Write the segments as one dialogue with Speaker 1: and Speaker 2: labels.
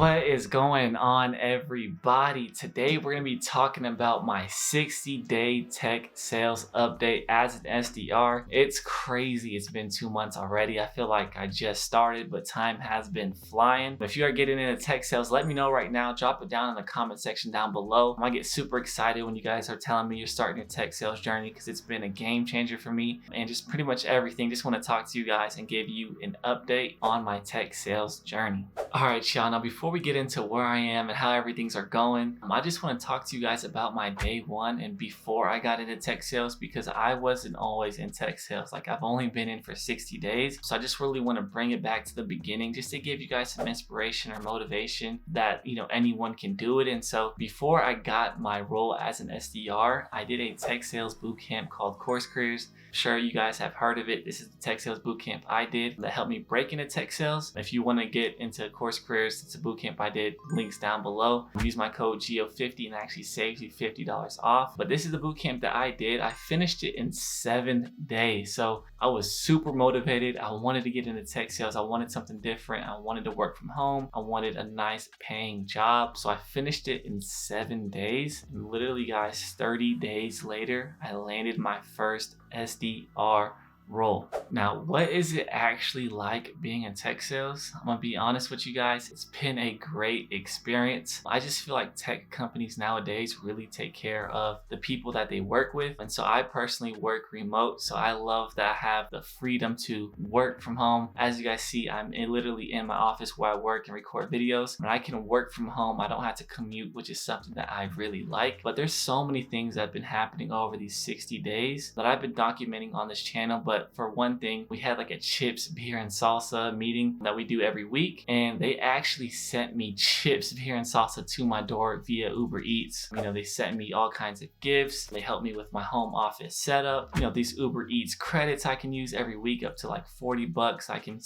Speaker 1: What is going on, everybody? Today we're going to be talking about my 60-day tech sales update as an SDR. It's crazy. It's been 2 months already. I feel like I just started, but time has been flying. If you are getting into tech sales, let me know right now. Drop it down in the comment section down below. I get super excited when you guys are telling me you're starting your tech sales journey because it's been a game changer for me and just pretty much everything. Just want to talk to you guys and give you an update on my tech sales journey. All right, y'all. Now, before we get into where I am and how everything's are going, I just want to talk to you guys about my day one and before I got into tech sales, because I wasn't always in tech sales. Like, I've only been in for 60 days. So I just really want to bring it back to the beginning just to give you guys some inspiration or motivation that, anyone can do it. And so before I got my role as an SDR, I did a tech sales bootcamp called Course Careers. I'm sure you guys have heard of it. This is the tech sales bootcamp I did that helped me break into tech sales. If you want to get into Course Careers, it's a bootcamp I did. Links down below. Use my code GEO50 and it actually saves you $50 off. But this is the bootcamp that I did. I finished it in 7 days. So I was super motivated. I wanted to get into tech sales. I wanted something different. I wanted to work from home. I wanted a nice paying job. So I finished it in 7 days. And literally, guys, 30 days later, I landed my first SDR role. Now, what is it actually like being in tech sales? I'm gonna be honest with you guys, it's been a great experience. I just feel like tech companies nowadays really take care of the people that they work with. And so I personally work remote, so I love that I have the freedom to work from home. As you guys see, I'm literally in my office where I work and record videos, and I can work from home. I don't have to commute, which is something that I really like. But there's so many things that have been happening over these 60 days that I've been documenting on this channel. But for one thing, we had like a chips, beer, and salsa meeting that we do every week, and they actually sent me chips, beer, and salsa to my door via Uber Eats. They sent me all kinds of gifts. They helped me with my home office setup. These Uber Eats credits I can use every week, up to like $40. I can,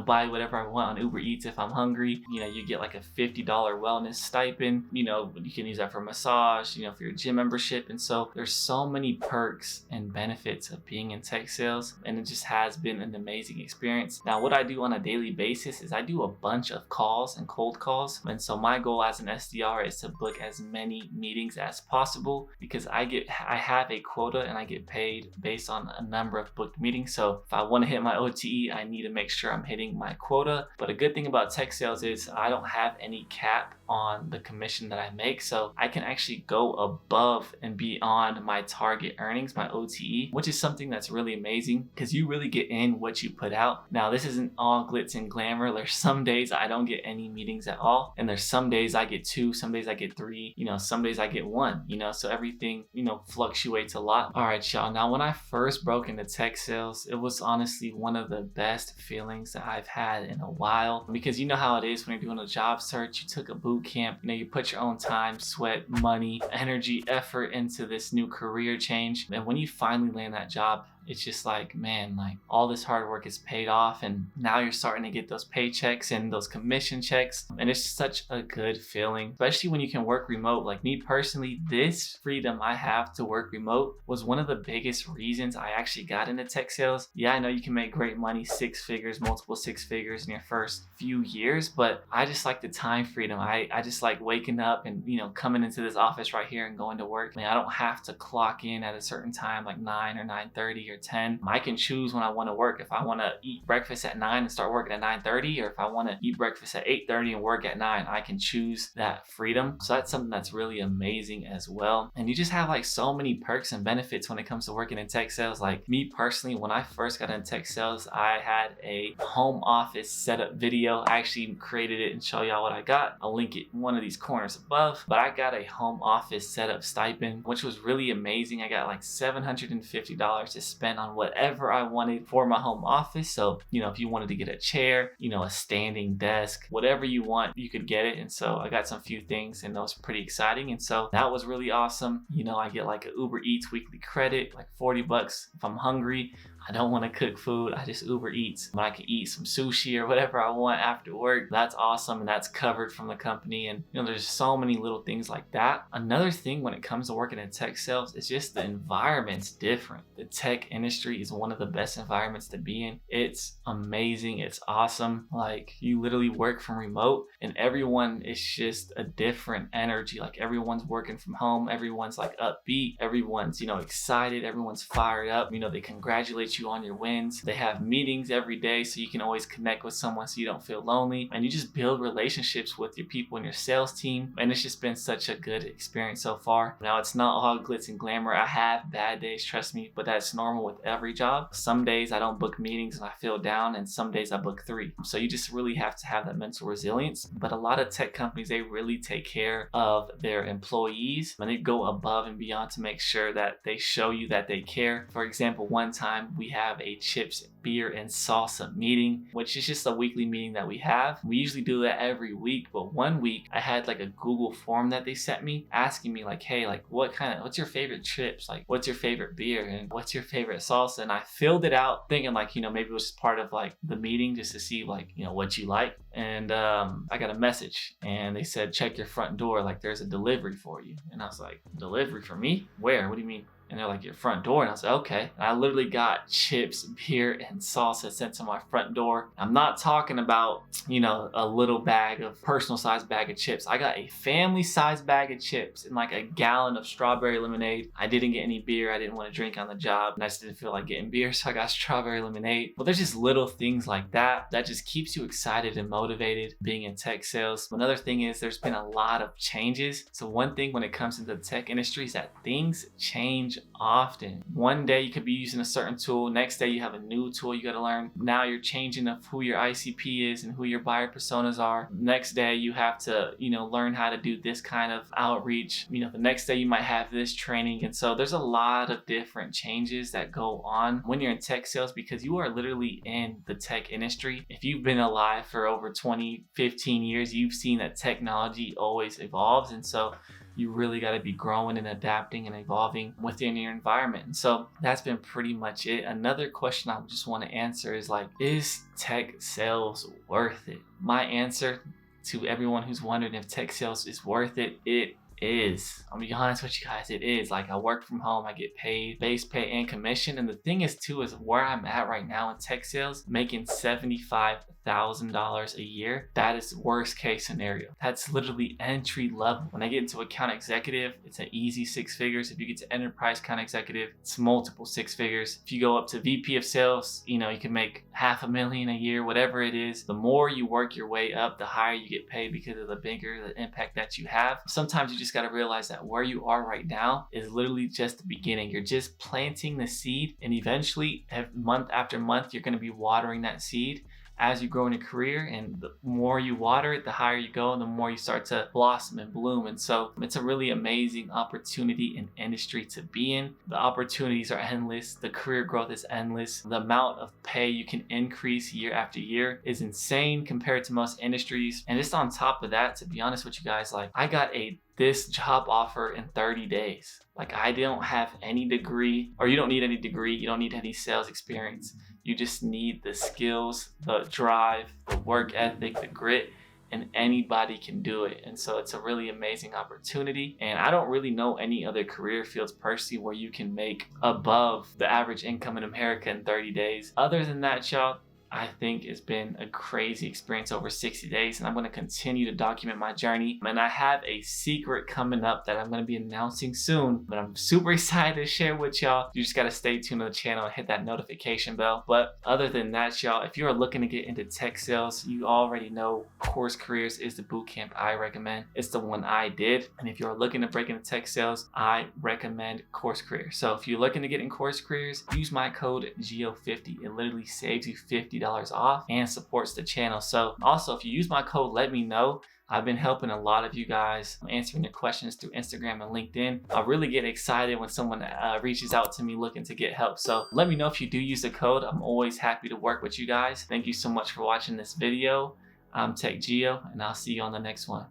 Speaker 1: buy whatever I want on Uber Eats if I'm hungry. You get like a $50 wellness stipend. You can use that for massage, for your gym membership. And so there's so many perks and benefits of being in tech sales, and it just has been an amazing experience. Now, what I do on a daily basis is I do a bunch of calls and cold calls. And so my goal as an SDR is to book as many meetings as possible, because I have a quota and I get paid based on a number of booked meetings. So if I want to hit my OTE, I need to make sure I'm hitting my quota. But a good thing about tech sales is I don't have any cap on the commission that I make. So I can actually go above and beyond my target earnings, my OTE, which is something that's really amazing, because you really get in what you put out. Now, this isn't all glitz and glamour. There's some days I don't get any meetings at all, and there's some days I get 2, some days I get 3, some days I get 1, so everything, fluctuates a lot. All right, y'all. Now, when I first broke into tech sales, it was honestly one of the best feelings that I've had in a while, because you know how it is when you're doing a job search. You took a boot camp, you put your own time, sweat, money, energy, effort into this new career change, and when you finally land that job, it's just like, man, like all this hard work is paid off, and now you're starting to get those paychecks and those commission checks, and it's such a good feeling, especially when you can work remote. Like me personally, this freedom I have to work remote was one of the biggest reasons I actually got into tech sales. Yeah, I know you can make great money, 6 figures, multiple 6 figures in your first few years, but I just like the time freedom. I just like waking up and coming into this office right here and going to work. I don't have to clock in at a certain time, like 9 or 9:30 or 10. I can choose when I want to work. If I want to eat breakfast at 9 and start working at 9:30, or if I want to eat breakfast at 8:30 and work at 9, I can choose that freedom. So that's something that's really amazing as well. And you just have like so many perks and benefits when it comes to working in tech sales. Like me personally, when I first got into tech sales, I had a home office setup video. I actually created it and show y'all what I got. I'll link it in one of these corners above. But I got a home office setup stipend, which was really amazing. I got like $750 to spend on whatever I wanted for my home office. So, if you wanted to get a chair, a standing desk, whatever you want, you could get it. And so I got some few things, and that was pretty exciting. And so that was really awesome. I get like an Uber Eats weekly credit, like $40 if I'm hungry, I don't want to cook food. I just Uber Eats. When I can eat some sushi or whatever I want after work, that's awesome, and that's covered from the company. And there's so many little things like that. Another thing when it comes to working in tech sales is just the environment's different. The tech industry is one of the best environments to be in. It's amazing. It's awesome. Like, you literally work from remote, and everyone is just a different energy. Like, everyone's working from home. Everyone's like upbeat. Everyone's, excited. Everyone's fired up. They congratulate you on your wins. They have meetings every day so you can always connect with someone so you don't feel lonely. And you just build relationships with your people in your sales team. And it's just been such a good experience so far. Now, it's not all glitz and glamour. I have bad days, trust me, but that's normal with every job. Some days I don't book meetings and I feel down, and some days I book 3. So you just really have to have that mental resilience. But a lot of tech companies, they really take care of their employees, and they go above and beyond to make sure that they show you that they care. For example, one time we have a chips, beer, and salsa meeting, which is just a weekly meeting that we have. We usually do that every week, but one week I had like a Google form that they sent me asking me like, hey, like what's your favorite chips? Like, what's your favorite beer? And what's your favorite salsa? And I filled it out thinking like, maybe it was just part of like the meeting just to see like, what you like. And I got a message and they said, check your front door. Like, there's a delivery for you. And I was like, delivery for me? Where? What do you mean? And they're like, your front door. And I was like, okay. And I literally got chips, beer, and salsa sent to my front door. I'm not talking about, a little bag of personal size bag of chips. I got a family size bag of chips and like a gallon of strawberry lemonade. I didn't get any beer. I didn't want to drink on the job, and I just didn't feel like getting beer. So I got strawberry lemonade. But there's just little things like that just keeps you excited and motivated being in tech sales. Another thing is there's been a lot of changes. So one thing when it comes to the tech industry is that things change often. One day you could be using a certain tool, next day you have a new tool you got to learn. Now you're changing of who your ICP is and who your buyer personas are. Next day you have to learn how to do this kind of outreach. The next day you might have this training. And so there's a lot of different changes that go on when you're in tech sales, because you are literally in the tech industry. If you've been alive for over 20, 15 years, you've seen that technology always evolves. And so you really got to be growing and adapting and evolving within your environment. And so that's been pretty much it. Another question I just want to answer is like, is tech sales worth it? My answer to everyone who's wondering if tech sales is worth it, it is. I'll be honest with you guys, it is. Like, I work from home, I get paid base pay and commission. And the thing is too, is where I'm at right now in tech sales, making $75,000 a year. That is worst case scenario. That's literally entry level. When I get into account executive, it's an easy 6 figures. If you get to enterprise account executive, it's multiple 6 figures. If you go up to VP of sales, you can make $500,000 a year, whatever it is. The more you work your way up, the higher you get paid because of the bigger the impact that you have. Sometimes you just got to realize that where you are right now is literally just the beginning. You're just planting the seed, and eventually, month after month, you're going to be watering that seed as you grow in your career. And the more you water it, the higher you go, and the more you start to blossom and bloom. And so it's a really amazing opportunity and industry to be in. The opportunities are endless. The career growth is endless. The amount of pay you can increase year after year is insane compared to most industries. And just on top of that, to be honest with you guys, like, I got this job offer in 30 days. Like, I don't have any degree, or you don't need any degree. You don't need any sales experience. You just need the skills, the drive, the work ethic, the grit, and anybody can do it. And so it's a really amazing opportunity. And I don't really know any other career fields personally where you can make above the average income in America in 30 days. Other than that, y'all, I think it's been a crazy experience over 60 days, and I'm going to continue to document my journey. And I have a secret coming up that I'm going to be announcing soon, but I'm super excited to share with y'all. You just got to stay tuned to the channel and hit that notification bell. But other than that, y'all, if you're looking to get into tech sales, you already know Course Careers is the bootcamp I recommend. It's the one I did. And if you're looking to break into tech sales, I recommend Course Careers. So if you're looking to get in Course Careers, use my code GEO50. It literally saves you $50 off and supports the channel. So also, if you use my code, let me know. I've been helping a lot of you guys, answering your questions through Instagram and LinkedIn. I really get excited when someone reaches out to me looking to get help. So let me know if you do use the code. I'm always happy to work with you guys. Thank you so much for watching this video. I'm Tech Geo, and I'll see you on the next one.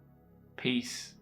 Speaker 1: Peace.